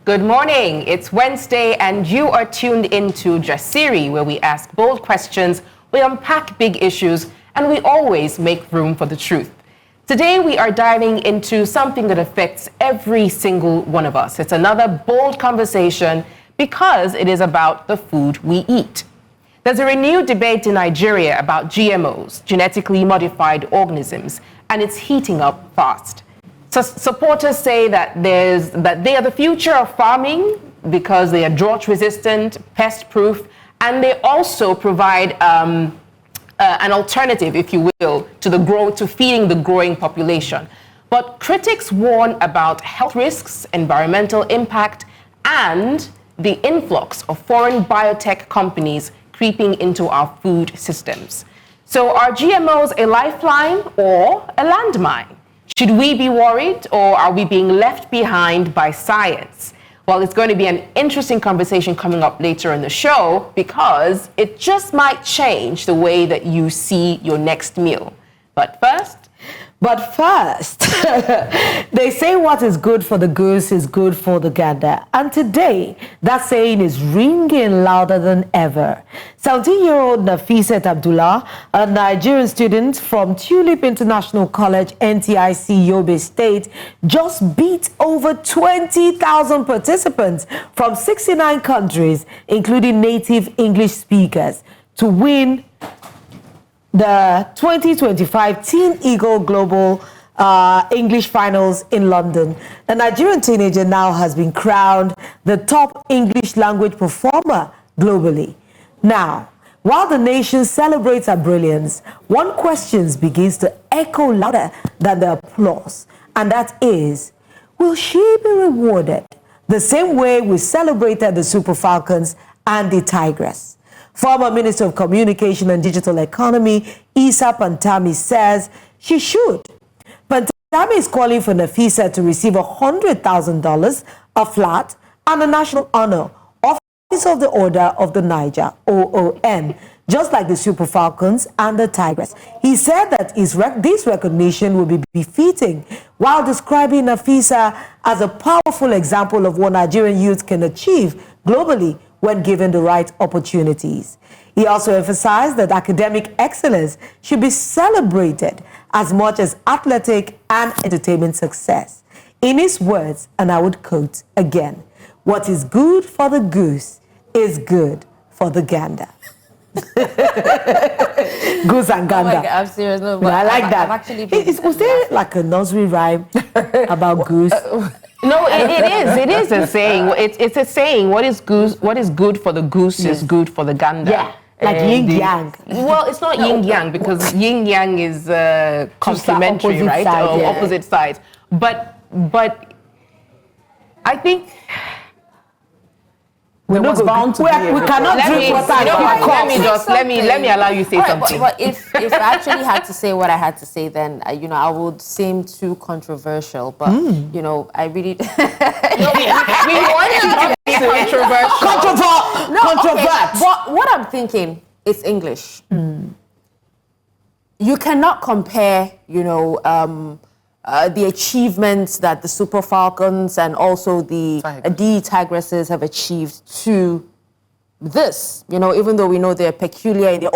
Good morning. It's Wednesday and you are tuned into Jasiri, where we ask bold questions, we unpack big issues, and we always make room for the truth. Today we are diving into something that affects every single one of us. It's another bold conversation because it is about the food we eat. There's a renewed debate in Nigeria about GMOs, genetically modified organisms, and it's heating up fast. So supporters say that they are the future of farming because they are drought-resistant, pest-proof, and they also provide an alternative, if you will, to feeding the growing population. But critics warn about health risks, environmental impact, and the influx of foreign biotech companies creeping into our food systems. So are GMOs a lifeline or a landmine? Should we be worried, or are we being left behind by science? Well, it's going to be an interesting conversation coming up later in the show because it just might change the way that you see your next meal. But first, they say what is good for the goose is good for the gander. And today, that saying is ringing louder than ever. 17-year-old Nafisa Abdullah, a Nigerian student from Tulip International College, NTIC, Yobe State, just beat over 20,000 participants from 69 countries, including native English speakers, to win the 2025 Teen Eagle Global English Finals in London. The Nigerian teenager now has been crowned the top English language performer globally. Now, while the nation celebrates her brilliance, one question begins to echo louder than the applause, and that is, will she be rewarded the same way we celebrated the Super Falcons and D'Tigress? Former Minister of Communication and Digital Economy, Issa Pantami, says she should. Pantami is calling for Nafisa to receive $100,000, a flat, and a national honor, Office of the Order of the Niger, OON, just like the Super Falcons and the Tigress. He said that this recognition will be befitting, while describing Nafisa as a powerful example of what Nigerian youth can achieve globally when given the right opportunities. He also emphasized that academic excellence should be celebrated as much as athletic and entertainment success. In his words, and I would quote again, "What is good for the goose is good for the gander." Goose and gander. Oh my God, I'm serious. No, but I like that. Was there like a nursery rhyme about goose? No, it is a saying. It's a saying. What is good for the goose is good for the gander. Yeah, like yin yang. Well, it's not yin yang because yin yang is complementary, right? Side, yeah. Opposite sides. But I think we cannot drink water. Let me allow you to say something. But if I actually had to say what I had to say, then I would seem too controversial. But I really we want you to be controversial. Okay. But what I'm thinking is English. You cannot compare, the achievements that the Super Falcons and also the D'Tigresses have achieved to this, even though we know they're peculiar in their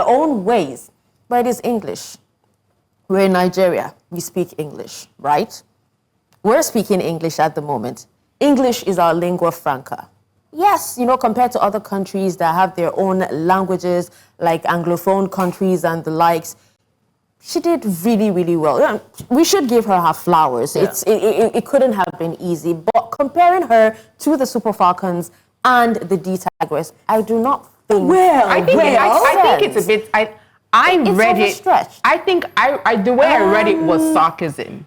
own ways. But it is English. We're in Nigeria. We speak English, right? We're speaking English at the moment. English is our lingua franca. Yes, compared to other countries that have their own languages, like Anglophone countries and the likes, she did really, really well. We should give her flowers. Yeah. It couldn't have been easy. But comparing her to the Super Falcons and the D'Tigress, I do not think. I think it's a bit. I read it. I think the way I read it was sarcasm.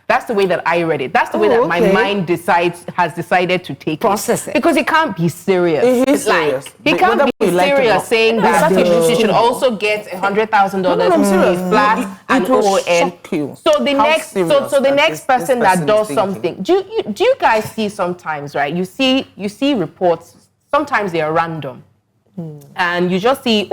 That's the way that I read it. That's the way that my mind has decided to take it. Because it can't be serious. It is serious. He can't be serious saying that she should also get $100,000 flat and OON. So the next person that does something. Do you guys see sometimes, right? You see reports. Sometimes they are random, and you just see,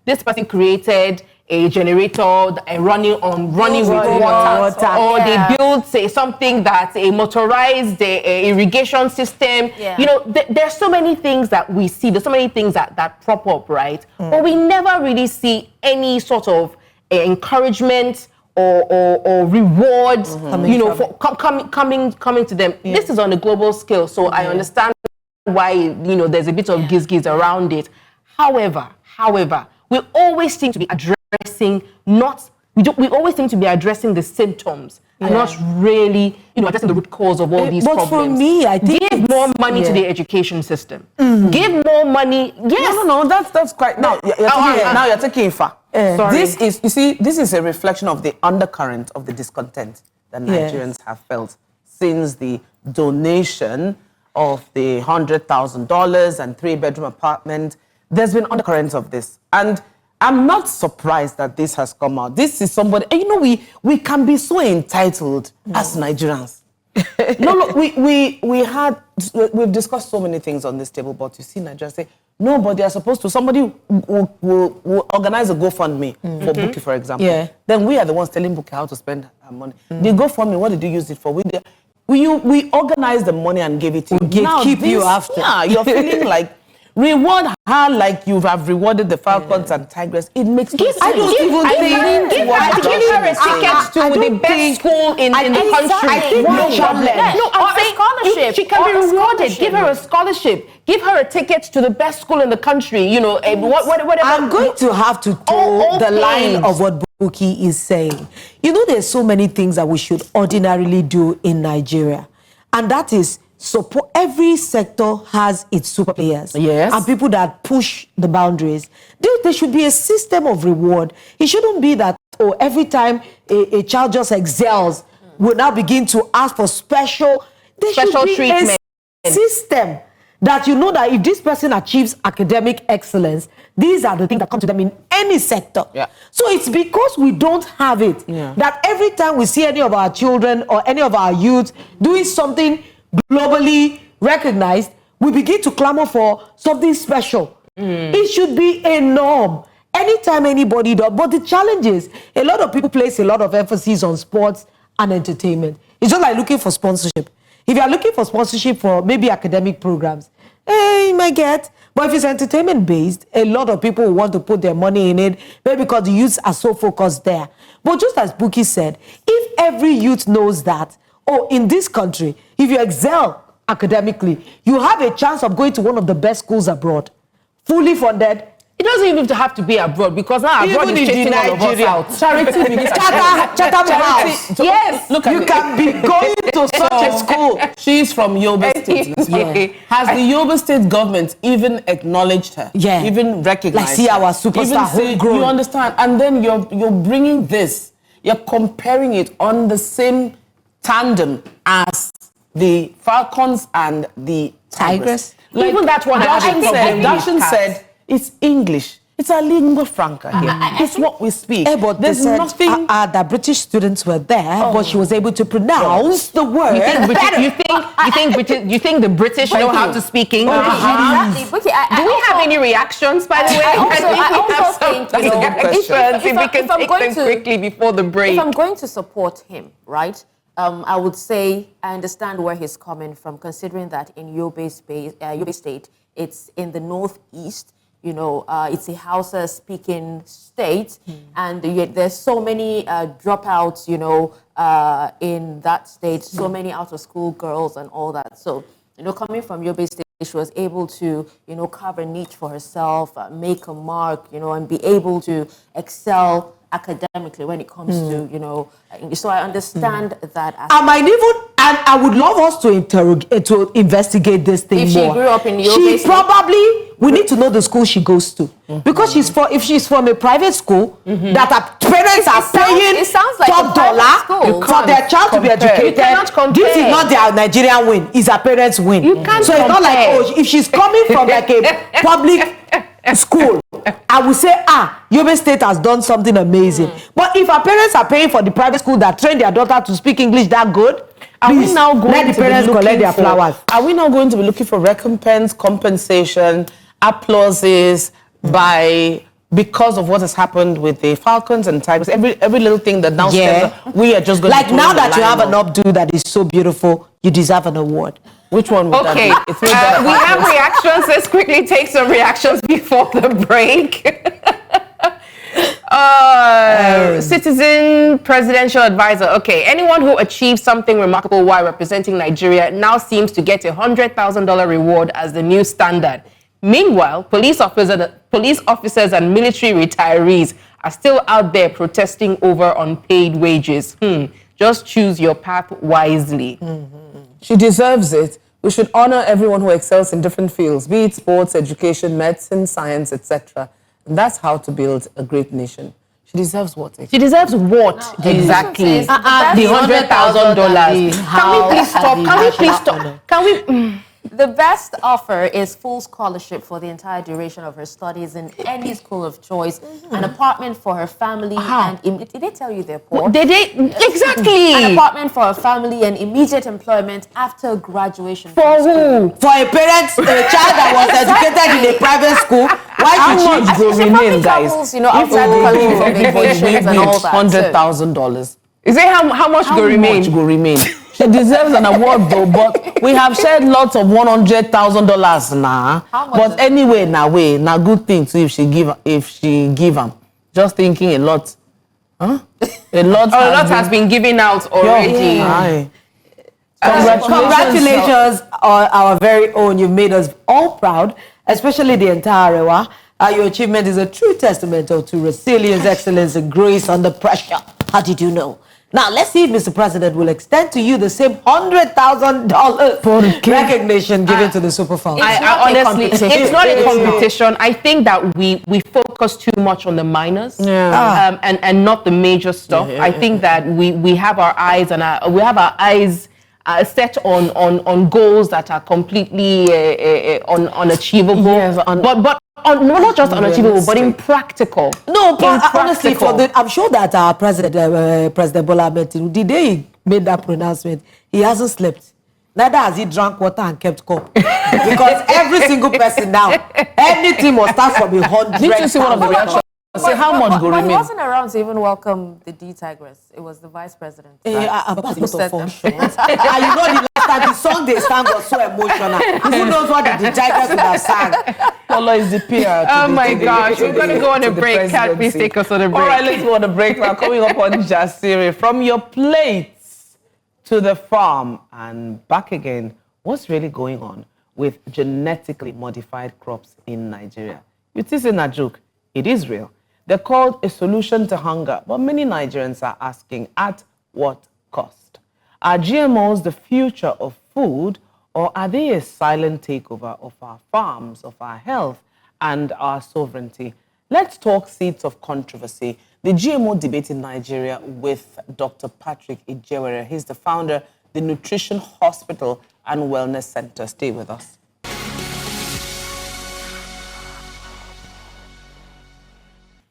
this person created a generator running with water, or they build, say, something that's a motorized irrigation system. You know, there's so many things that we see. There's so many things that prop up, right? But we never really see any sort of encouragement or reward, you know, for coming to them. This is on a global scale, so I understand why, you know, there's a bit of giz around it. However, we always seem to be addressing we always seem to be addressing the symptoms and not really, you know, addressing the root cause of all these problems. But for me, I think give more money to the education system. Give more money. Yes. No, that's quite. Now you're taking it far. Sorry. This is, you see, this is a reflection of the undercurrent of the discontent that Nigerians have felt since the donation of the $100,000 and 3-bedroom apartment. There's been undercurrents of this, and I'm not surprised that this has come out. This is somebody, and you know, we can be so entitled as Nigerians. We've discussed so many things on this table, but you see Nigerians say, nobody are supposed to, somebody will organize a GoFundMe for Bukky, for example. Then we are the ones telling Bukky how to spend her money. The GoFundMe, what did you use it for? We organized the money and gave it to you. Keep you after. Yeah, you're feeling like, reward her like you have rewarded the Falcons and D'Tigress. It makes no sense. I don't even think give her a ticket to the best school in the country. No problem. No, I'm saying scholarship. She can be rewarded. Give her a scholarship. Give her a ticket to the best school in the country. You know, whatever. I'm going to have to toe the line of what Bukky is saying. You know, there's so many things that we should ordinarily do in Nigeria, and that is support. Every sector has its super players and people that push the boundaries. There should be a system of reward. It shouldn't be that, every time a child just excels, we'll now begin to ask for special treatment. A system that you know that if this person achieves academic excellence, these are the things that come to them in any sector. So it's because we don't have it that every time we see any of our children or any of our youth doing something globally recognized, we begin to clamor for something special. It should be a norm. Anytime anybody does, but the challenge is, a lot of people place a lot of emphasis on sports and entertainment. It's just like looking for sponsorship. If you are looking for sponsorship for maybe academic programs, you might get. But if it's entertainment-based, a lot of people will want to put their money in it, maybe because the youths are so focused there. But just as Bukky said, if every youth knows that, in this country, if you excel academically, you have a chance of going to one of the best schools abroad, fully funded. It doesn't even have to be abroad, because now abroad is chasing all of us out. Charity Chatham House. Yes, look, you can be going to such a school. She's from Yobe State. Has the Yobe State government even acknowledged her? Even recognized? Like, see our superstar homegrown. You understand? And then you're bringing this. You're comparing it on the same tandem as the Falcons and the D'Tigress. Like, even that one, Darshan said it's English. It's a lingua franca here. It's what we speak. But there's nothing. The British students were there, but she was able to pronounce the word. You think the British know how to speak English? Exactly. Do we have any reactions, by the way? I also think, if we can take them quickly before the break. If I'm going to support him, right? I would say I understand where he's coming from, considering that in Yobe State, it's in the northeast. You know, it's a Hausa-speaking state, and yet there's so many dropouts, you know, in that state, so many out-of-school girls and all that. So, you know, coming from Yobe State, she was able to, you know, carve a niche for herself, make a mark, you know, and be able to excel academically when it comes to, you know, so I understand that. I would love us to investigate this thing more. If she grew up in Yobe, we need to know the school she goes to, because if she's from a private school that her parents are paying top dollar for their child to be educated. This is not their Nigerian win; it's her parents' win. You can't. So it's not like, if she's coming from like a public school, I would say, Yobe State has done something amazing. But if our parents are paying for the private school that train their daughter to speak English that good, we now going let the parents collect their flowers? Are we now going to be looking for recompense, compensation, applauses by because of what has happened with the Falcons and Tigers, every little thing that now stems up, we are just going like to now that you have an updo that is so beautiful, you deserve an award. Which one would Okay, that be? we have reactions. Let's quickly take some reactions before the break. Citizen presidential advisor. Okay, anyone who achieves something remarkable while representing Nigeria now seems to get a $100,000 reward as the new standard. Meanwhile, police officers and military retirees are still out there protesting over unpaid wages. Just choose your path wisely. She deserves it. We should honor everyone who excels in different fields, be it sports, education, medicine, science, etc. And that's how to build a great nation. She deserves what? She deserves what exactly? The $100,000. Can we please stop? Can we please stop? Can we? The best offer is full scholarship for the entire duration of her studies in any school of choice, an apartment for her family, and did they tell you they're poor? Did they? Exactly. An apartment for her family and immediate employment after graduation. For who? For a parent, a child that was educated in a private school, why should she go remain, guys? Travels, you know, outside the country for vacations and all that. $100,000. Is it how much go remain? How much go remain? She deserves an award though, but we have shared lots of $100,000 now. But anyway, now good thing too if she give them. Just thinking a lot. A lot has been given out already. Congratulations on our very own. You've made us all proud, especially the entire Arewa. Your achievement is a true testament to resilience, excellence, and grace under pressure. How did you know? Now, let's see if Mr. President will extend to you the same $100,000 recognition given to the Super Falcons. Honestly, it's not a competition. I think that we focus too much on the minors and not the major stuff. I think that we have our eyes set on goals that are completely unachievable. Yes, not just unachievable, but impractical. No, but honestly, I'm sure that our President Bola Ahmed Tinubu, the day he made that pronouncement, he hasn't slept. Neither has he drank water and kept cup. Because every single person now, anything must start from 100. Did you see one of the reactions? Say how much go remain? He wasn't around to even welcome the D'Tigress. It was the vice president. You know the last time the song they sang was so emotional. Who knows what the D'Tigress would have sang? Polo is the PR. Oh my gosh, we're going to go on a break. Can't please take us on a break? All right, let's go on a break. Now coming up on Ijewere, from your plates to the farm and back again. What's really going on with genetically modified crops in Nigeria? It isn't a joke. It is real. They're called a solution to hunger, but many Nigerians are asking, at what cost? Are GMOs the future of food, or are they a silent takeover of our farms, of our health, and our sovereignty? Let's talk seeds of controversy. The GMO debate in Nigeria with Dr. Patrick Ijewere. He's the founder of the Nutrition Hospital and Wellness Center. Stay with us.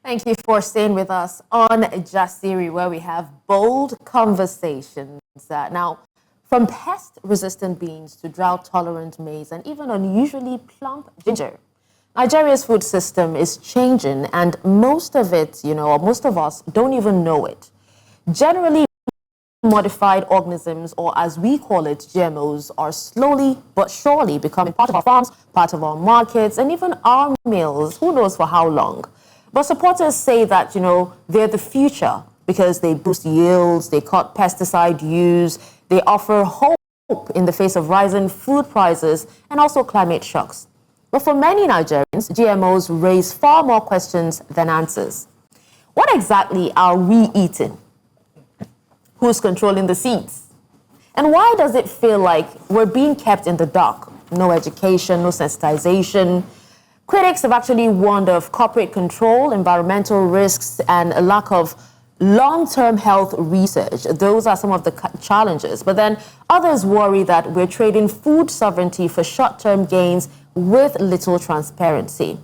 Thank you for staying with us on Ijewere, where we have bold conversations. Now, from pest-resistant beans to drought-tolerant maize and even unusually plump ginger, Nigeria's food system is changing, and most of it, or most of us don't even know it. Generally, modified organisms, or as we call it, GMOs, are slowly but surely becoming part of our farms, part of our markets, and even our meals. Who knows for how long? But supporters say that, they're the future because they boost yields, they cut pesticide use, they offer hope in the face of rising food prices and also climate shocks. But for many Nigerians, GMOs raise far more questions than answers. What exactly are we eating? Who's controlling the seeds? And why does it feel like we're being kept in the dark? No education, no sensitization. Critics have actually warned of corporate control, environmental risks, and a lack of long-term health research. Those are some of the challenges. But then others worry that we're trading food sovereignty for short-term gains with little transparency.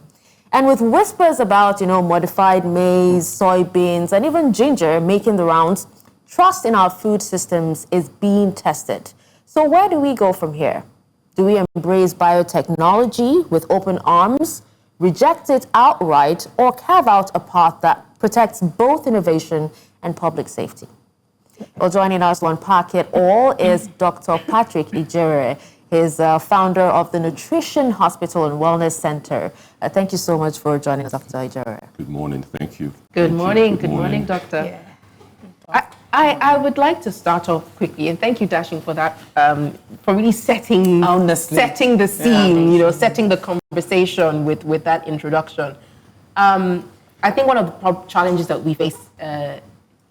And with whispers about, modified maize, soybeans, and even ginger making the rounds, trust in our food systems is being tested. So where do we go from here? Do we embrace biotechnology with open arms? reject it outright, or carve out a path that protects both innovation and public safety? Well, joining us to unpack it all is Dr. Patrick Ijewere. He's founder of the Nutrition Hospital and Wellness Center. Thank you so much for joining us, Dr. Ijewere. Good morning. Thank you. Good morning. Good morning, Doctor. Yeah. I would like to start off quickly, and thank you, Dashing, for that, for really setting the scene, setting the conversation with that introduction. I think one of the challenges that we face,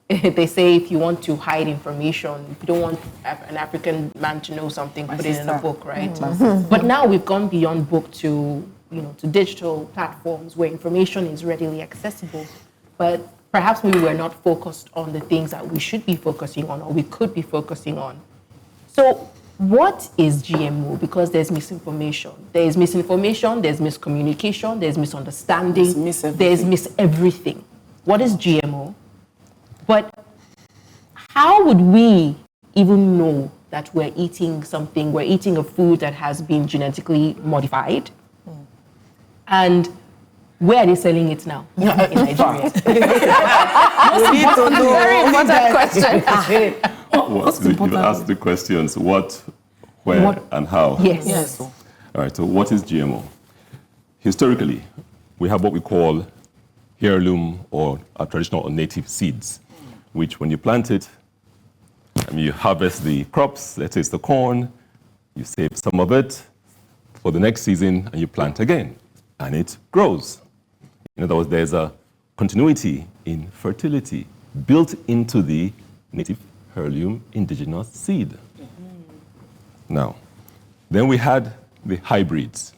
they say if you want to hide information, if you don't want an African man to know something, put it in a book, right? But now we've gone beyond book to digital platforms where information is readily accessible. But perhaps we were not focused on the things that we should be focusing on or we could be focusing on. So what is GMO? Because there's misinformation. There's misinformation, there's miscommunication, there's misunderstanding, there's everything. What is GMO? But how would we even know that we're eating a food that has been genetically modified? And where are they selling it now in Nigeria? Very important question. You asked the questions, what, where, and how. Yes. All right, so what is GMO? Historically, we have what we call heirloom or traditional or native seeds, which when you plant it, you harvest the crops, let's say it's the corn, you save some of it for the next season, and you plant again, and it grows. In other words, there's a continuity in fertility built into the native heirloom indigenous seed. Now, then we had the hybrids,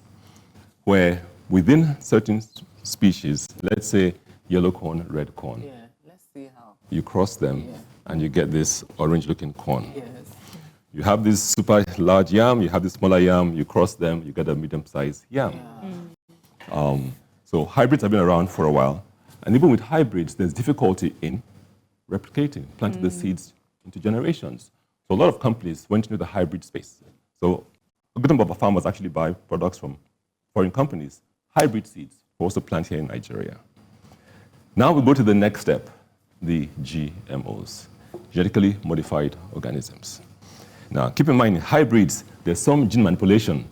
where within certain species, let's say yellow corn, red corn, you cross them and you get this orange-looking corn. You have this super large yam, you have this smaller yam, you cross them, you get a medium-sized yam. So hybrids have been around for a while, and even with hybrids, there's difficulty in replicating, planting the seeds into generations. So a lot of companies went into the hybrid space. So a good number of farmers actually buy products from foreign companies, hybrid seeds, for also plant here in Nigeria. Now we go to the next step, the GMOs, genetically modified organisms. Now, keep in mind, in hybrids, there's some gene manipulation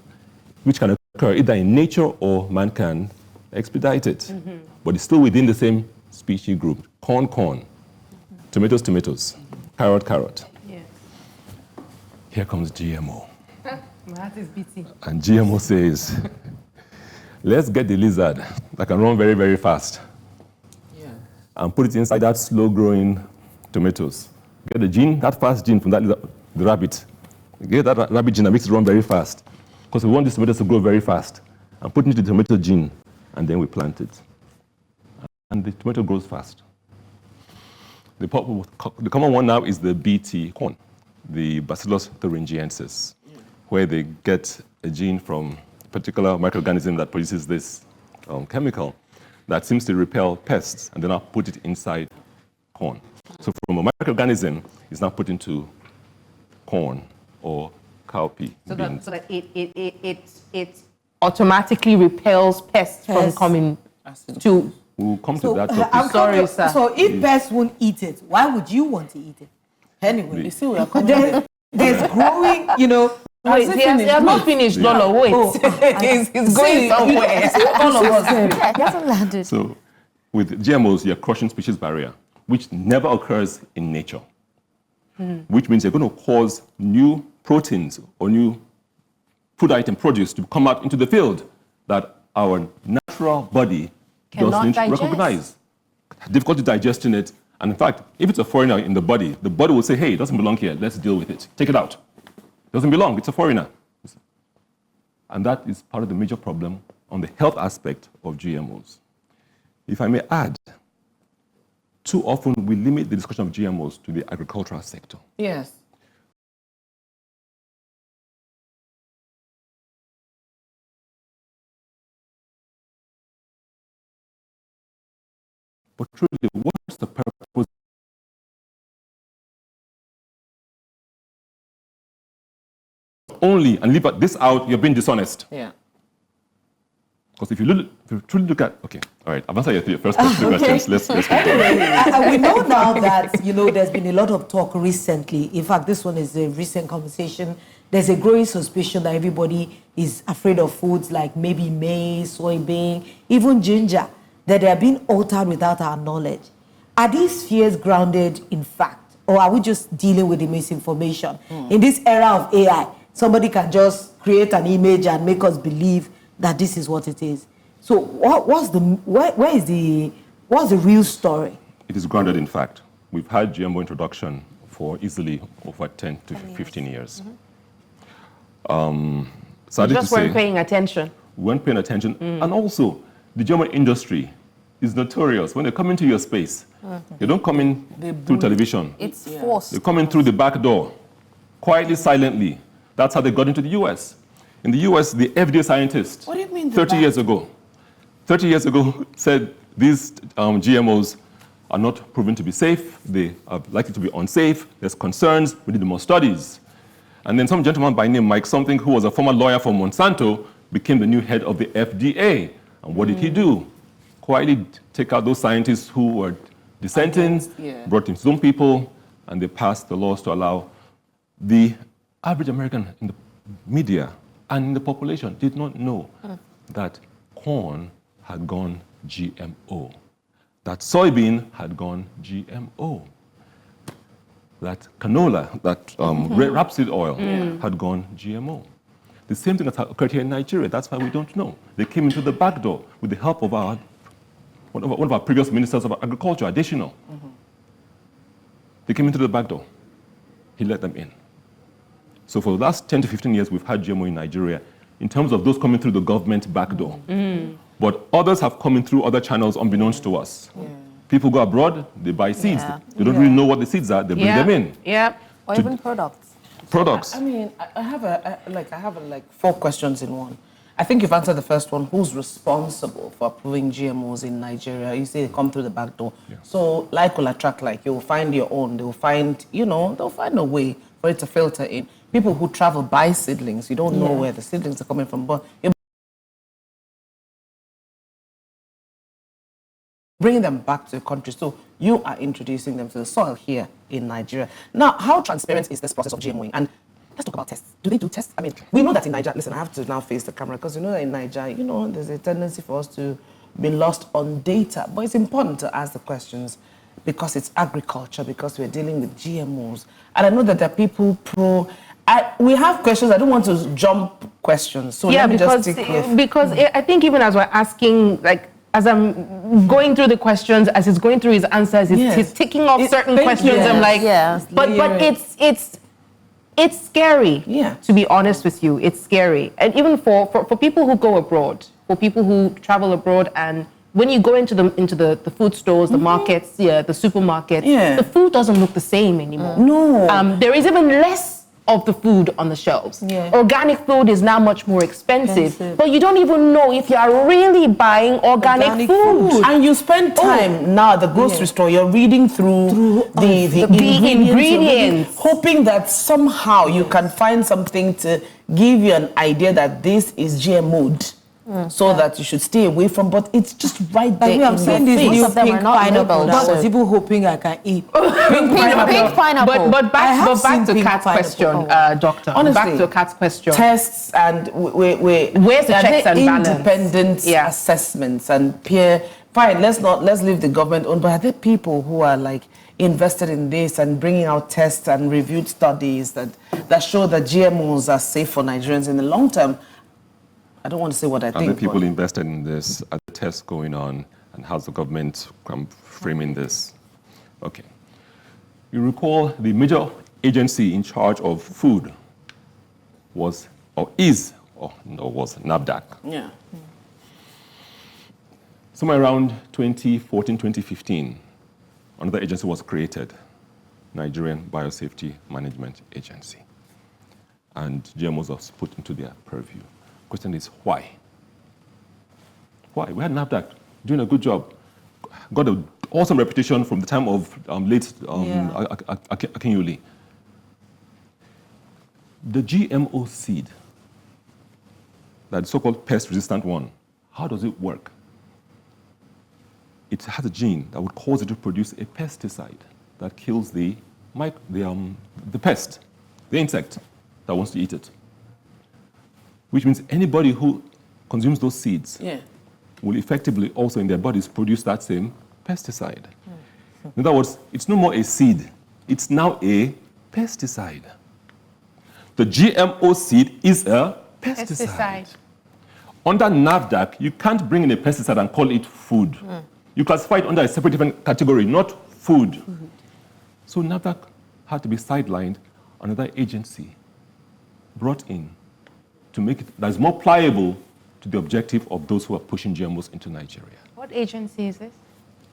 which can occur either in nature or man can expedite it. But it's still within the same species group. Corn, corn. Tomatoes, tomatoes. Carrot, carrot. Here comes GMO. My heart is beating. And GMO says, let's get the lizard that can run very, very fast. And put it inside that slow-growing tomatoes. Get the gene, that fast gene from that lizard, the rabbit. Get that rabbit gene that makes it run very fast. Because we want these tomatoes to grow very fast. And put it into the tomato gene, and then we plant it. And the tomato grows fast. The common one now is the BT corn, the Bacillus thuringiensis, where they get a gene from a particular microorganism that produces this chemical that seems to repel pests, and then I'll put it inside corn. So from a microorganism, it's now put into corn or cowpea. So that it automatically repels pests from coming to... We'll come to that topic. I'm sorry, sir. So if pests won't eat it, why would you want to eat it? Anyway, You see, we are coming. there's growing, Wait, he has not finished, Lolo. Wait. He's going somewhere. All of us. He hasn't landed. So with GMOs, you're crushing species barrier, which never occurs in nature, which means you're going to cause new proteins or new food item produce to come out into the field that our natural body doesn't recognize. Difficulty digesting it. And in fact, if it's a foreigner in the body will say, hey, it doesn't belong here. Let's deal with it. Take it out. It doesn't belong. It's a foreigner. And that is part of the major problem on the health aspect of GMOs. If I may add, too often we limit the discussion of GMOs to the agricultural sector. Yes. But truly, what's the purpose? Only, and leave this out, you're being dishonest. Yeah. Because if you truly look at, okay, all right, I've answered your first two questions. Let's keep going. We know now that, there's been a lot of talk recently. In fact, this one is a recent conversation. There's a growing suspicion that everybody is afraid of foods like maybe maize, soybean, even ginger, that they are being altered without our knowledge. Are these fears grounded in fact, or are we just dealing with the misinformation? In this era of AI, somebody can just create an image and make us believe that this is what it is. So what's the real story? It is grounded in fact. We've had GMO introduction for easily over 10 to 15 years. Sadly just weren't paying attention. We weren't paying attention. And also, the GMO industry is notorious. When they come into your space, they don't come in through television. It's forced. They come in through the back door, quietly, silently. That's how they got into the US. In the US, the FDA scientist, what do you mean 30 years ago said these GMOs are not proven to be safe. They are likely to be unsafe. There's concerns. We need more studies. And then some gentleman by name Mike something, who was a former lawyer for Monsanto, became the new head of the FDA. And what did he do? Quietly take out those scientists who were dissenting, brought in some people, and they passed the laws to allow the average American in the media and in the population did not know that corn had gone GMO, that soybean had gone GMO, that canola, that rapeseed oil had gone GMO. The same thing that occurred here in Nigeria. That's why we don't know. They came into the back door with the help of one of our previous ministers of agriculture, additional. They came into the back door. He let them in. So for the last 10 to 15 years, we've had GMO in Nigeria in terms of those coming through the government back door. But others have come in through other channels unbeknownst to us. People go abroad, they buy seeds. They don't really know what the seeds are, they bring them in. Or even products. I mean, I have 4 questions in one. I think you've answered the first one. Who's responsible for approving GMOs in Nigeria? You say they come through the back door. So like will attract like. You'll find your own. They'll find, they'll find a way for it to filter in. People who travel buy seedlings. You don't know where the seedlings are coming from, but you're bringing them back to the country. So you are introducing them to the soil here in Nigeria. Now, how transparent is this process of GMOing? And let's talk about tests. Do they do tests? I mean, we know that in Nigeria, listen, I have to now face the camera because you know that in Nigeria, there's a tendency for us to be lost on data. But it's important to ask the questions because it's agriculture, because we're dealing with GMOs. And I know that there are people we have questions. I don't want to jump questions. So let me just stick with. Because I think even as we're asking, like, as I'm going through the questions, as he's going through his answers, he's ticking off certain questions. I'm like, but it's scary. To be honest with you, it's scary. And even for people who go abroad, for people who travel abroad, and when you go into the food stores, the markets, the supermarkets, the food doesn't look the same anymore. No. There is even less of the food on the shelves. Organic food is now much more expensive, but you don't even know if you are really buying organic food. And you spend time now at the grocery store, you're reading through the ingredients, hoping that somehow you can find something to give you an idea that this is GMO'd. So that you should stay away from, but it's just right there. I'm saying this new pink pineapple. I was even hoping I can eat pink pineapple. But back to Kat's question, Doctor. Honestly, back to Kat's question. Tests and where's the checks and balance? Independent assessments and peer. Fine, let's leave the government on. But are there people who are like invested in this and bringing out tests and reviewed studies that show that GMOs are safe for Nigerians in the long term? I don't want to say what I think. Are the people invested in this? Are the tests going on? And how's the government framing this? Okay. You recall the major agency in charge of food was NAFDAC. Yeah. Somewhere around 2014, 2015, another agency was created, Nigerian Biosafety Management Agency. And GMOs was put into their purview. Question is, why? Why? We had NAFDAC doing a good job. Got an awesome reputation from the time of late Akinyuli. The GMO seed, that so-called pest-resistant one, How does it work? It has a gene that would cause it to produce a pesticide that kills the pest, the insect that wants to eat it. Which means anybody who consumes those seeds will effectively also in their bodies produce that same pesticide. In other words, it's no more a seed, it's now a pesticide. The GMO seed is a pesticide. Under NAFDAC, you can't bring in a pesticide and call it food. You classify it under a separate different category, not food. So NAFDAC had to be sidelined, another agency brought in to make it that is more pliable to the objective of those who are pushing GMOs into Nigeria. What agency is this?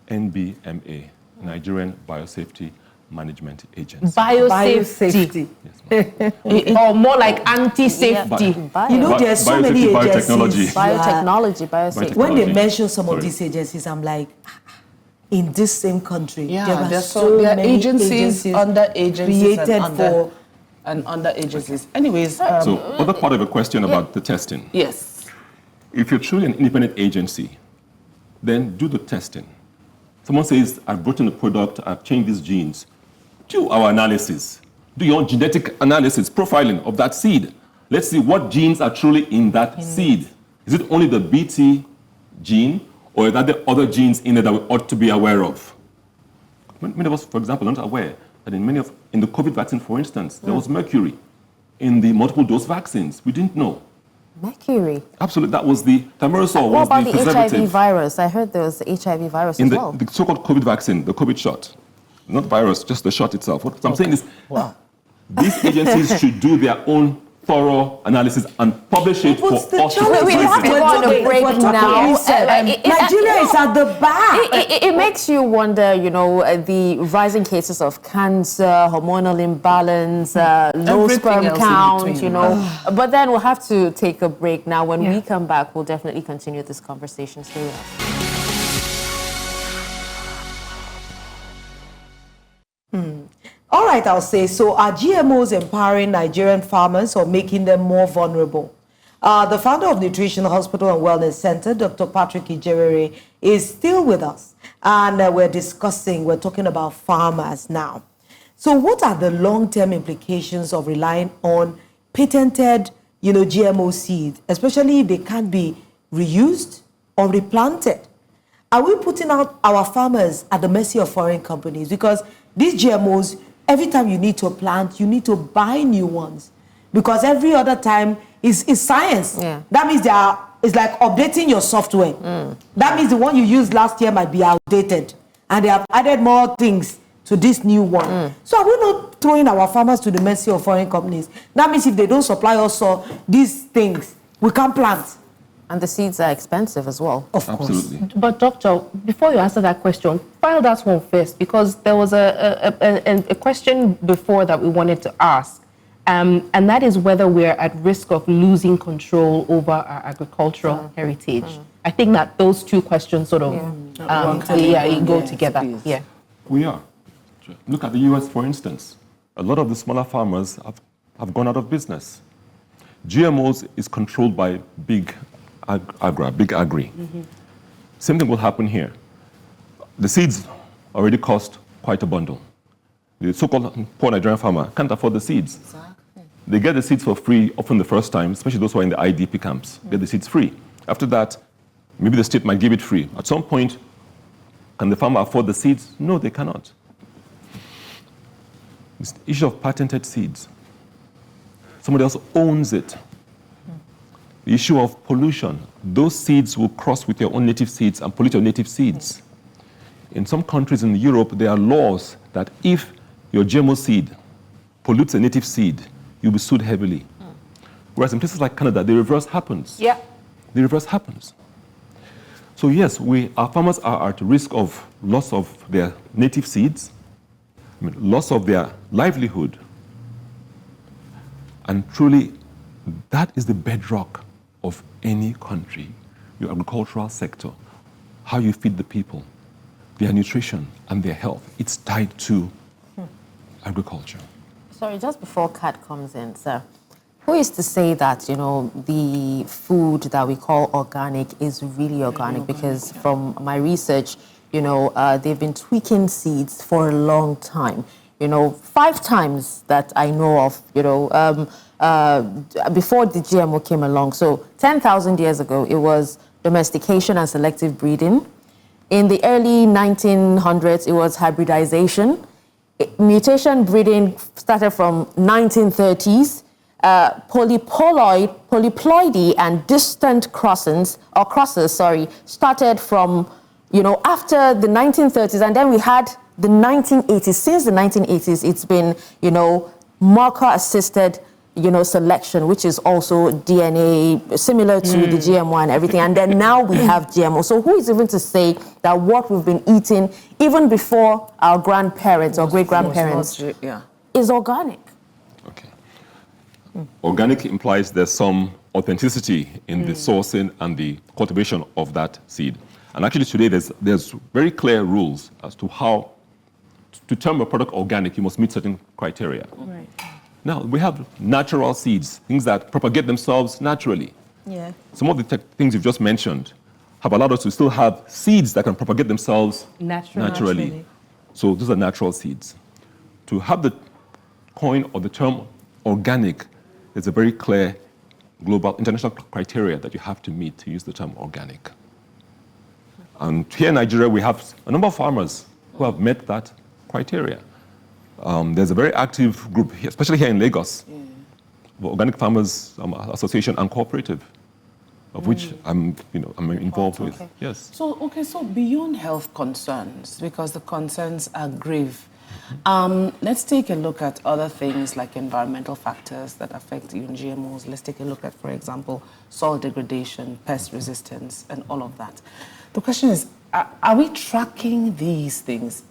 NBMA, Nigerian Biosafety Management Agency. Biosafety. Yes, or more like anti-safety. You know, there are so many agencies. Biotechnology, biosafety. When they mention some of these agencies, I'm like, in this same country, there are so many agencies under agencies created and under agencies. Anyways. so other part of the question about the testing. Yes. If you're truly an independent agency, then do the testing. Someone says, I've brought in a product, I've changed these genes. Do our analysis. Do your own genetic analysis, profiling of that seed. Let's see what genes are truly in that seed. Is it only the BT gene, or are there other genes in there that we ought to be aware of? Many of us, for example, are not aware that in the COVID vaccine, for instance, there was mercury. In the multiple dose vaccines, we didn't know. Mercury? Absolutely, that was the thimerosal. What about the the preservative. HIV virus? I heard there was the HIV virus In as well. the so-called COVID vaccine, the COVID shot, not virus, just the shot itself. What I'm saying is, these agencies should do their own thorough analysis and publish it for us to We have to go on a break now. Nigeria is at the back. It makes you wonder, you know, the rising cases of cancer, hormonal imbalance, low sperm count, you know. But then we'll have to take a break now. When we come back, we'll definitely continue this conversation. Stay with us. All right, I'll say, so are GMOs empowering Nigerian farmers or making them more vulnerable? The founder of Nutrition Hospital and Wellness Center, Dr. Patrick Ijewere, is still with us. And we're talking about farmers now. So what are the long-term implications of relying on patented, GMO seeds, especially if they can't be reused or replanted? Are we putting out our farmers at the mercy of foreign companies? Because these GMOs, every time you need to plant, you need to buy new ones. Because every other time is science. Yeah. That means it's like updating your software. That means the one you used last year might be outdated. And they have added more things to this new one. So are we not throwing our farmers to the mercy of foreign companies? That means if they don't supply us these things, we can't plant. And the seeds are expensive as well. Of course. Absolutely. But doctor, before you answer that question, file that one first, because there was a question before that we wanted to ask, and that is whether we're at risk of losing control over our agricultural heritage. I think that those two questions sort of go together. Please. Yeah. We are. Look at the US, for instance. A lot of the smaller farmers have gone out of business. GMOs is controlled by big agri. Same thing will happen here. The seeds already cost quite a bundle. The so-called poor Nigerian farmer can't afford the seeds. Exactly. They get the seeds for free, often the first time, especially those who are in the IDP camps, get the seeds free. After that, maybe the state might give it free. At some point, can the farmer afford the seeds? No, they cannot. It's the issue of patented seeds. Somebody else owns it. The issue of pollution. Those seeds will cross with your own native seeds and pollute your native seeds. In some countries in Europe, there are laws that if your GMO seed pollutes a native seed, you'll be sued heavily. Whereas in places like Canada, the reverse happens. Yeah. The reverse happens. So yes, our farmers are at risk of loss of their native seeds, loss of their livelihood. And truly, that is the bedrock of any country, your agricultural sector, how you feed the people, their nutrition and their health. It's tied to agriculture. Sorry, just before Kat comes in, sir, Who is to say that, you know, the food that we call organic is really organic? Because from my research, you know, they've been tweaking seeds for a long time. You know, 5 times that I know of, you know, before the GMO came along. So 10,000 years ago, it was domestication and selective breeding. In the early 1900s, it was hybridization. Mutation breeding started from 1930s. Polyploidy and distant crosses started from, you know, after the 1930s, and then we had the 1980s. Since the 1980s, it's been, you know, marker-assisted, you know, selection, which is also DNA, similar to the GMO and everything. And then now we have GMO. So who is even to say that what we've been eating, even before our grandparents or great-grandparents, is organic? Okay. Organic implies there's some authenticity in the sourcing and the cultivation of that seed. And actually today there's very clear rules as to how to term a product organic. You must meet certain criteria. Right. Now we have natural seeds, things that propagate themselves naturally. Yeah. Some of the things you've just mentioned have allowed us to still have seeds that can propagate themselves naturally. So those are natural seeds. To have the coin or the term organic, there's a very clear global international criteria that you have to meet to use the term organic. And here in Nigeria, we have a number of farmers who have met that criteria. There's a very active group, especially here in Lagos, the Organic Farmers Association and Cooperative, of which I'm involved with. Yes. So beyond health concerns, because the concerns are grave, let's take a look at other things like environmental factors that affect even GMOs. Let's take a look at, for example, soil degradation, pest resistance, and all of that. The question is, are we tracking these things?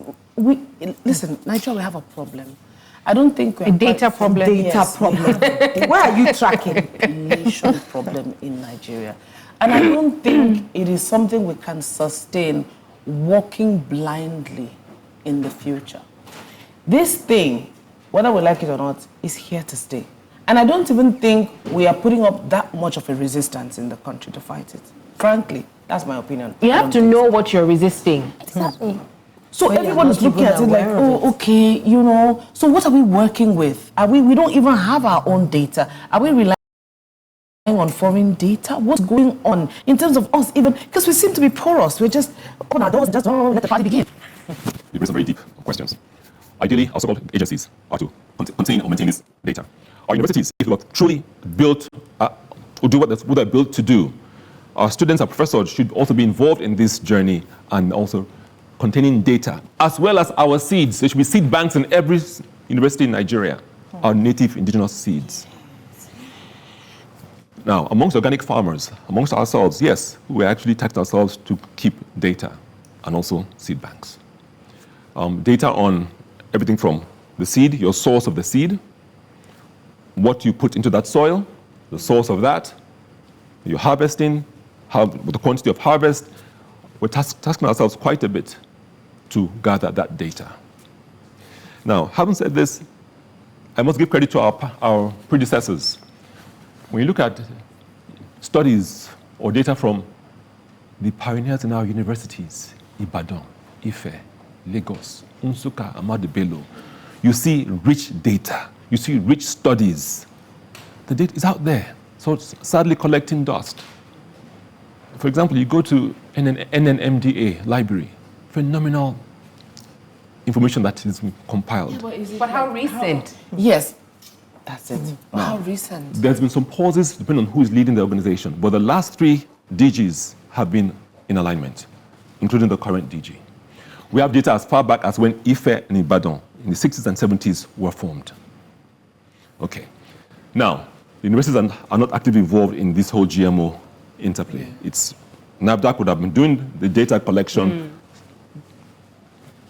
Listen, Nigeria, we have a problem. I don't think we're a data problem. Where are you tracking? Nation problem in Nigeria. And I don't think it is something we can sustain walking blindly in the future. This thing, whether we like it or not, is here to stay. And I don't even think we are putting up that much of a resistance in the country to fight it. Frankly, that's my opinion. You have to know what you're resisting. Exactly. So everyone is looking at it like, oh, okay, you know, so what are we working with? We don't even have our own data. Are we relying on foreign data? What's going on in terms of us even? Because we seem to be porous. We're just open our doors and just let the party begin. You raise some very deep questions. Ideally, our so-called agencies are to contain or maintain this data. Our universities, if we are truly built to do what they're built to do, our students, our professors should also be involved in this journey and also containing data, as well as our seeds. There should be seed banks in every university in Nigeria, our native indigenous seeds. Now, amongst organic farmers, amongst ourselves, yes, we actually tasked ourselves to keep data and also seed banks. Data on everything from the seed, your source of the seed, what you put into that soil, the source of that, your harvesting, the quantity of harvest. We're tasking ourselves quite a bit to gather that data. Now, having said this, I must give credit to our predecessors. When you look at studies or data from the pioneers in our universities, Ibadan, Ife, Lagos, Nsukka, Ahmadu Bello, you see rich data, you see rich studies. The data is out there, so it's sadly collecting dust. For example, you go to NNMDA library, phenomenal information that is compiled. But how recent? Yes, that's it. How recent? There's been some pauses depending on who is leading the organization, but the last 3 DGs have been in alignment, including the current DG. We have data as far back as when Ife and Ibadan in the 60s and 70s were formed. Okay. Now, the universities are not actively involved in this whole GMO interplay. It's NAFDAC would have been doing the data collection.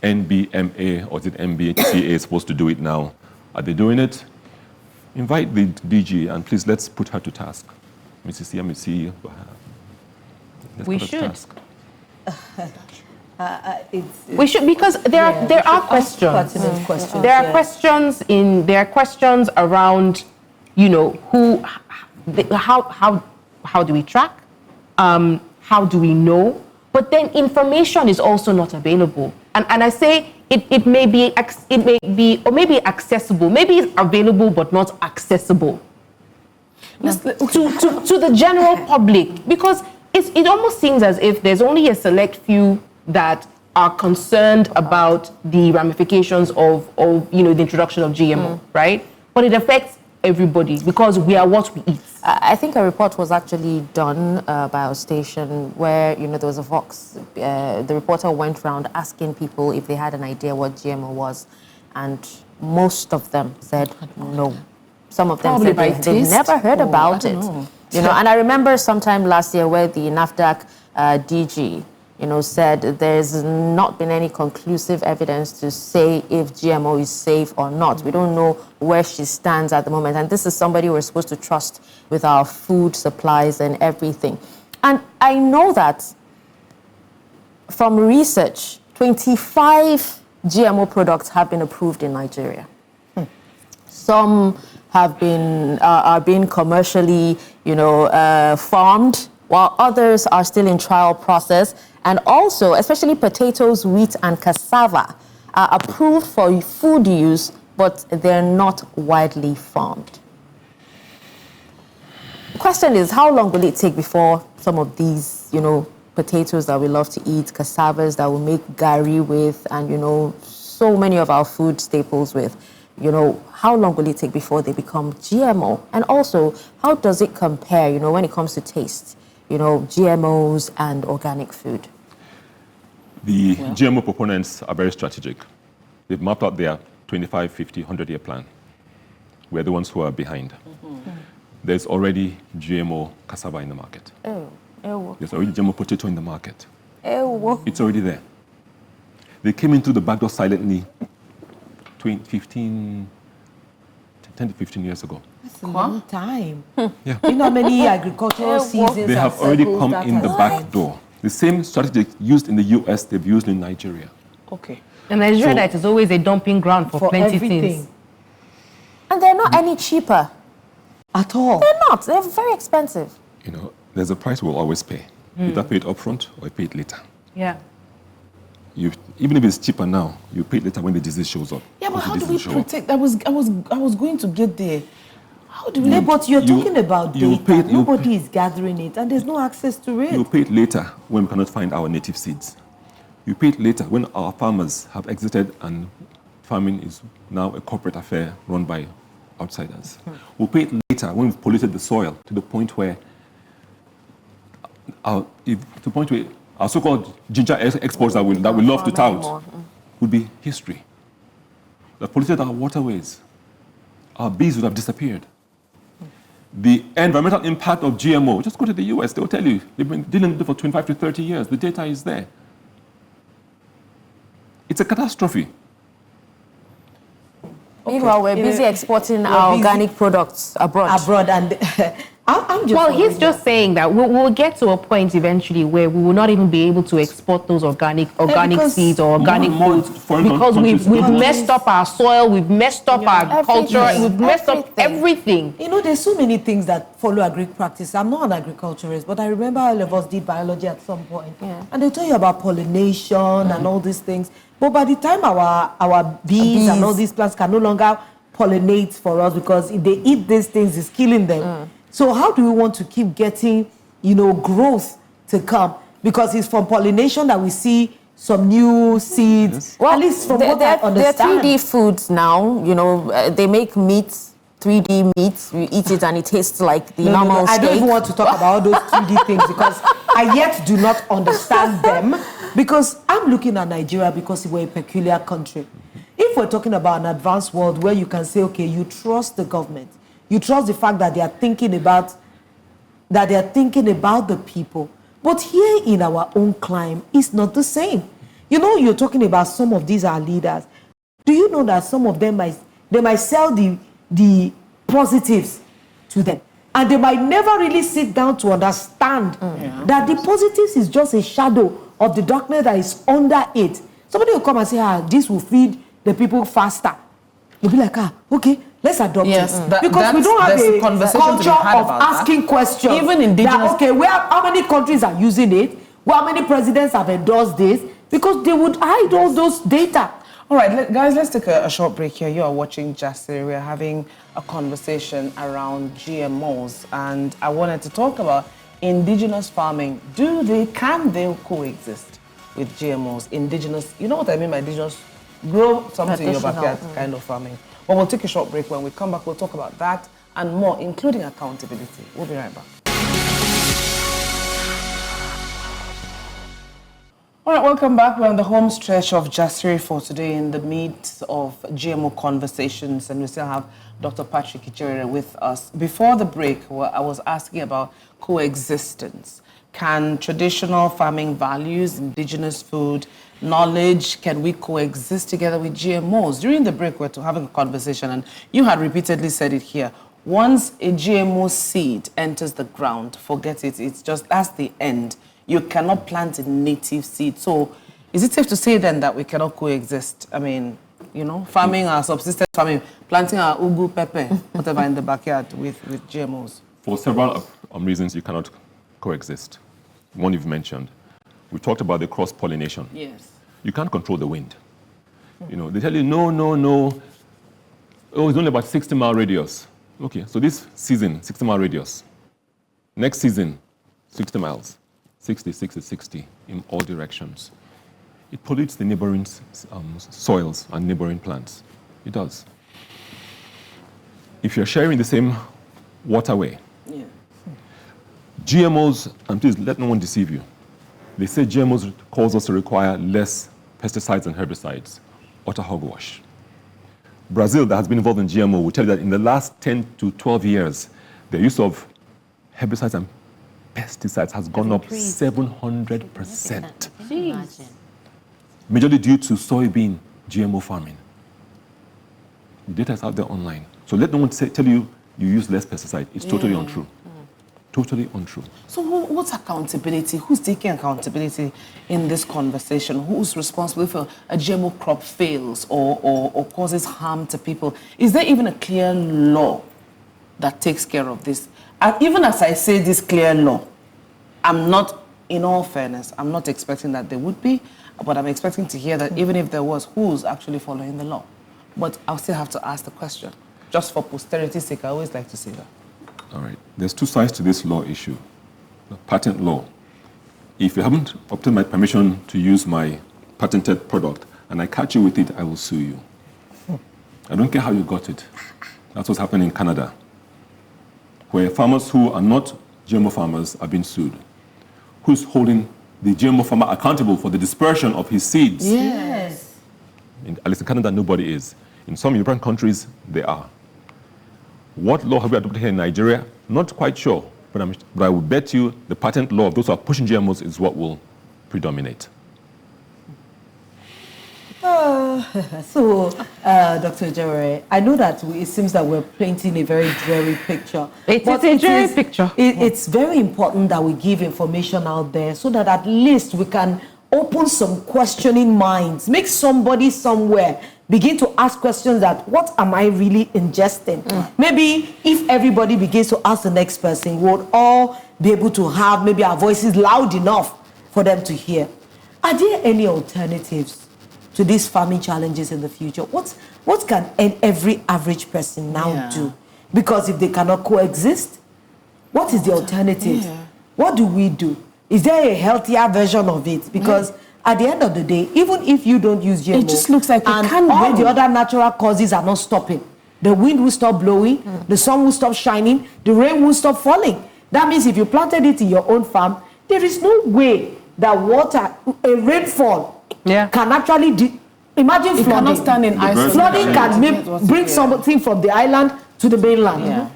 NBMA, or is it MBCA is supposed to do it now? Are they doing it? Invite the DG and please let's put her to task. Mrs. CMC, we should. We should, because there are questions. There are questions around, how do we track? How do we know? But then information is also not available. And I say it may be accessible. Maybe it's available but not accessible to the general public, because it almost seems as if there's only a select few that are concerned about the ramifications of the introduction of GMO, right? But it affects everybody because we are what we eat. I think a report was actually done by our station where, there was a Vox, the reporter went around asking people if they had an idea what GMO was, and most of them said no. Some of them said they've never heard about it. And I remember sometime last year where the NAFDAC DG, said there's not been any conclusive evidence to say if GMO is safe or not. We don't know where she stands at the moment. And this is somebody we're supposed to trust with our food supplies and everything. And I know that from research, 25 GMO products have been approved in Nigeria. Some have been are being commercially, farmed, while others are still in trial process. And also, especially potatoes, wheat, and cassava are approved for food use, but they're not widely farmed. The question is, how long will it take before some of these, potatoes that we love to eat, cassavas that we make gari with, and, so many of our food staples with, how long will it take before they become GMO? And also, how does it compare, when it comes to taste? GMOs and organic food? The GMO proponents are very strategic. They've mapped out their 25, 50, 100-year plan. We're the ones who are behind. There's already GMO cassava in the market. There's already GMO potato in the market. It's already there. They came in through the back door silently 10 to 15 years ago. That's a long time. Yeah. You know how many agricultural seasons they have already come in the back door. The same strategy used in the US, they've used in Nigeria. Okay. And Nigeria, that is always a dumping ground for plenty everything. things. And they're not any cheaper. At all. They're not. They're very expensive. There's a price we'll always pay. Either pay it upfront or pay it later. Yeah. Even if it's cheaper now, you pay it later when the disease shows up. Yeah, but how do we protect? I was going to get there. How do we? No, but you're talking about data. Nobody is gathering it, and there's no access to it. You pay it later when we cannot find our native seeds. You pay it later when our farmers have exited and farming is now a corporate affair run by outsiders. We'll pay it later when we've polluted the soil to the point where our so-called ginger exports that we love to tout would be history. That polluted our waterways. Our bees would have disappeared. The environmental impact of GMO, just go to the US, they'll tell you, they've been dealing with it for 25 to 30 years. The data is there. It's a catastrophe. Meanwhile, we're busy exporting our organic products abroad. And I'm just he's just saying that we'll get to a point eventually where we will not even be able to export those organic seeds or organic foods because we've messed up our soil, we've messed up our culture, we've messed up everything. There's so many things that follow agric practice. I'm not an agriculturist, but I remember all of us did biology at some point. And they tell you about pollination and all these things. But by the time our bees and all these plants can no longer pollinate for us because if they eat these things, it's killing them. So how do we want to keep getting, growth to come? Because it's from pollination that we see some new seeds. Well, at least from what I understand. They're 3D foods now. They make meats, 3D meats. You eat it and it tastes like the normal steak. I don't even want to talk about all those 3D things because I yet do not understand them. Because I'm looking at Nigeria because we're a peculiar country. If we're talking about an advanced world where you can say, okay, you trust the government, you trust the fact that they are thinking about the people. But here in our own climate, it's not the same. You're talking about some of these are leaders. Do you know that some of them might sell the positives to them? And they might never really sit down to understand that the positives is just a shadow of the darkness that is under it. Somebody will come and say, this will feed the people faster. You'll be like, okay, Let's adopt Yes, it. that- Because we that's- don't have there's a conversation to be culture had of about that. asking questions. Even indigenous- That, okay, how many countries are using it? How many presidents have endorsed this? Because they would hide all those data. All right, guys, let's take a short break here. You are watching Ijewere. We're having a conversation around GMOs, and I wanted to talk about indigenous farming. Can they coexist with GMOs? Indigenous, you know what I mean by indigenous? Grow something in your backyard kind of farming. But we'll take a short break. When we come back, we'll talk about that and more, including accountability. We'll be right back. All right, welcome back. We're on the home stretch of Ijewere for today in the midst of GMO conversations, and we still have Dr. Patrick Ijewere with us. Before the break, I was asking about coexistence. Can traditional farming values, indigenous food, knowledge, can we coexist together with GMOs? During the break, we're having a conversation, and you had repeatedly said it here. Once a GMO seed enters the ground, forget it. It's just, that's the end. You cannot plant a native seed. So is it safe to say then that we cannot coexist? I mean, you know, farming our subsistence farming, planting our ugu, pepper, whatever in the backyard with GMOs. For several reasons, you cannot coexist. One you've mentioned. We talked about the cross-pollination. Yes. You can't control the wind. You know, they tell you, no. Oh, it's only about 60-mile radius. Okay, so this season, 60-mile radius. Next season, 60 miles. 60 in all directions. It pollutes the neighboring soils and neighboring plants. It does. If you're sharing the same waterway, GMOs, and please let no one deceive you, they say GMOs cause us to require less pesticides and herbicides. Utter hogwash. Brazil, that has been involved in GMO, will tell you that in the last 10 to 12 years, the use of herbicides and pesticides has gone up 700%. Majorly due to soybean GMO farming. The data is out there online. So let no one tell you you use less pesticide. It's totally untrue. Totally untrue. So what's accountability? Who's taking accountability in this conversation? Who's responsible if a GMO crop fails or causes harm to people? Is there even a clear law that takes care of this? And even as I say this clear law, I'm not, in all fairness, I'm not expecting that there would be, but I'm expecting to hear that even if there was, who's actually following the law? But I'll still have to ask the question. Just for posterity's sake, I always like to say that. All right. There's two sides to this law issue. The patent law. If you haven't obtained my permission to use my patented product and I catch you with it, I will sue you. I don't care how you got it. That's what's happening in Canada, where farmers who are not GMO farmers are being sued. Who's holding the GMO farmer accountable for the dispersion of his seeds? Yes. At least in Canada, nobody is. In some European countries, they are. What law have we adopted here in Nigeria? Not quite sure, but I would bet you the patent law of those who are pushing GMOs is what will predominate. So, Dr. Ijewere, I know that it seems that we're painting a very dreary picture. It's a dreary picture. It's very important that we give information out there so that at least we can open some questioning minds, make somebody somewhere begin to ask questions that, what am I really ingesting? Maybe if everybody begins to ask the next person, we'll all be able to have maybe our voices loud enough for them to hear. Are there any alternatives to these farming challenges in the future? What can every average person now do? Because if they cannot coexist, what is the alternative? What do we do? Is there a healthier version of it? Because at the end of the day, even if you don't use GMO, it just looks like we can't all win. the other natural causes are not stopping. The wind will stop blowing, the sun will stop shining, the rain will stop falling. That means if you planted it in your own farm, there is no way that water, a rainfall, can actually imagine It flooding. cannot stand in isolation. Flooding can bring something from the island to the mainland.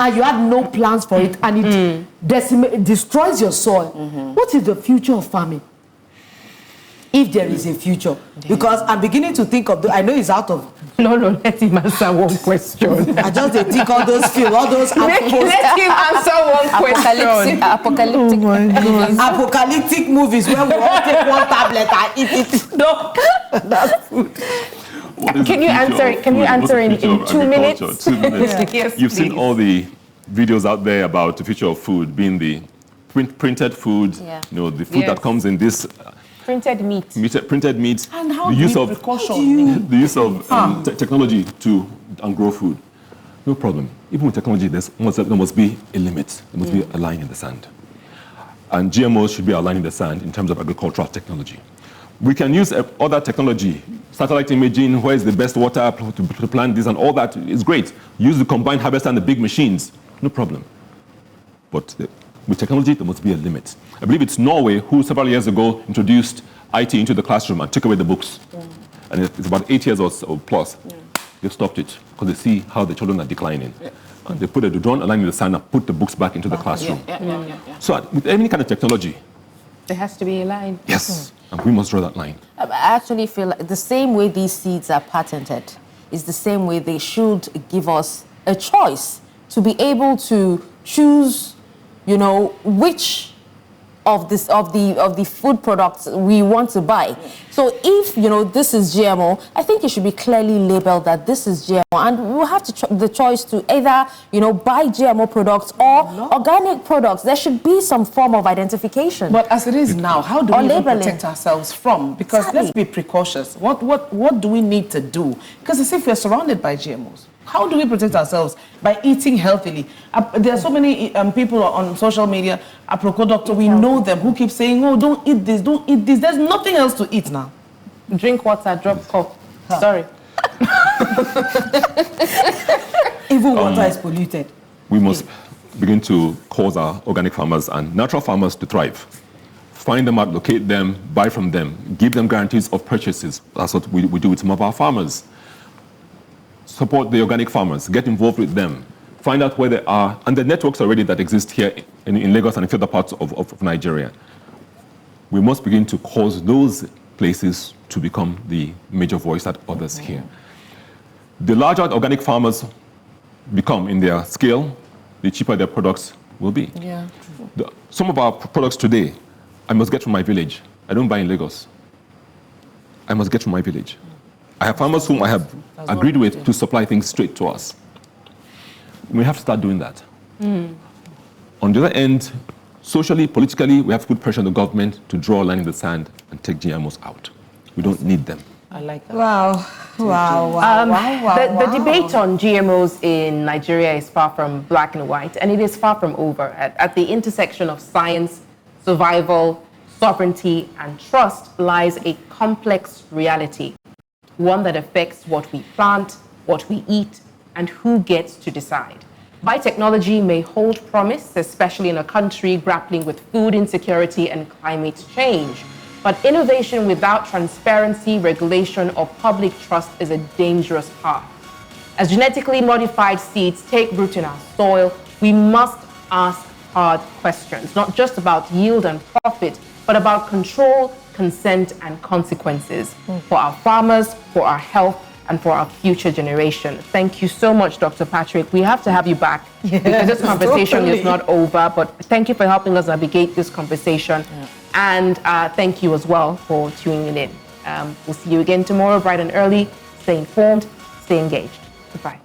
And you have no plans for it, and it destroys your soil. What is the future of farming? If there is a future. Because I'm beginning to think of, I know it's out of... No, let him answer one question. I just think all those let him answer one question. Apocalyptic movies. Apocalyptic movies where we all take one tablet and eat it. No, that's food. What is Can the you future answer? of Can you food? What's answer the in future of 2 minutes? agriculture? 2 minutes. Yes, You've seen please. all the videos out there about the future of food being the printed food, Yeah. the food that Yes. comes in this Printed meat. printed meat, And how the do use we of precaution? the use of technology and grow food. No problem. Even with technology, there must be a limit. There must be a line in the sand. And GMOs should be a line in the sand in terms of agricultural technology. We can use other technology, satellite imaging, where is the best water to plant this, and all that is great. Use the combined harvester and the big machines, no problem. But with technology, there must be a limit. I believe it's Norway who several years ago introduced IT into the classroom and took away the books. And it's about 8 years or plus. They've stopped it because they see how the children are declining. And they put a drone line in the sand and put the books back into the classroom. So with any kind of technology, There has to be a line. yes, and we must draw that line. I actually feel like the same way these seeds are patented is the same way they should give us a choice to be able to choose, which of the food products we want to buy. So if this is GMO, I think it should be clearly labeled that this is GMO, and we'll have the choice to either buy GMO products or organic products. There should be some form of identification. But as it is now, how do Or we even labeling. protect ourselves from? Because Exactly. let's be precautious. What do we need to do? Because as if we're surrounded by GMOs. How do we protect ourselves? By eating healthily. There are so many people on social media, Aproko doctor, we know them, who keep saying, oh, don't eat this, don't eat this. There's nothing else to eat now. Drink water, drop cup. Sorry. Even water is polluted. We must begin to cause our organic farmers and natural farmers to thrive. Find them out, locate them, buy from them, give them guarantees of purchases. That's what we do with some of our farmers. Support the organic farmers, get involved with them, find out where they are, and the networks already that exist here in Lagos and in other parts of Nigeria. We must begin to cause those places to become the major voice that others hear. The larger organic farmers become in their scale, the cheaper their products will be. Yeah. Some of our products today, I must get from my village. I don't buy in Lagos. I must get from my village. I have farmers whom I have agreed with to supply things straight to us. We have to start doing that. On the other end, socially, politically, we have to put pressure on the government to draw a line in the sand and take GMOs out. We don't need them. I like that. Wow. The debate on GMOs in Nigeria is far from black and white, and it is far from over. At the intersection of science, survival, sovereignty, and trust lies a complex reality, one that affects what we plant, what we eat, and who gets to decide. Biotechnology may hold promise, especially in a country grappling with food insecurity and climate change. But innovation without transparency, regulation, or public trust is a dangerous path. As genetically modified seeds take root in our soil, we must ask hard questions, not just about yield and profit, but about control, consent, and consequences for our farmers, for our health, and for our future generation. Thank you so much, Dr. Patrick. We have to have you back because this conversation is not over, but thank you for helping us navigate this conversation. And thank you as well for tuning in. We'll see you again tomorrow, bright and early. Stay informed, stay engaged. Goodbye.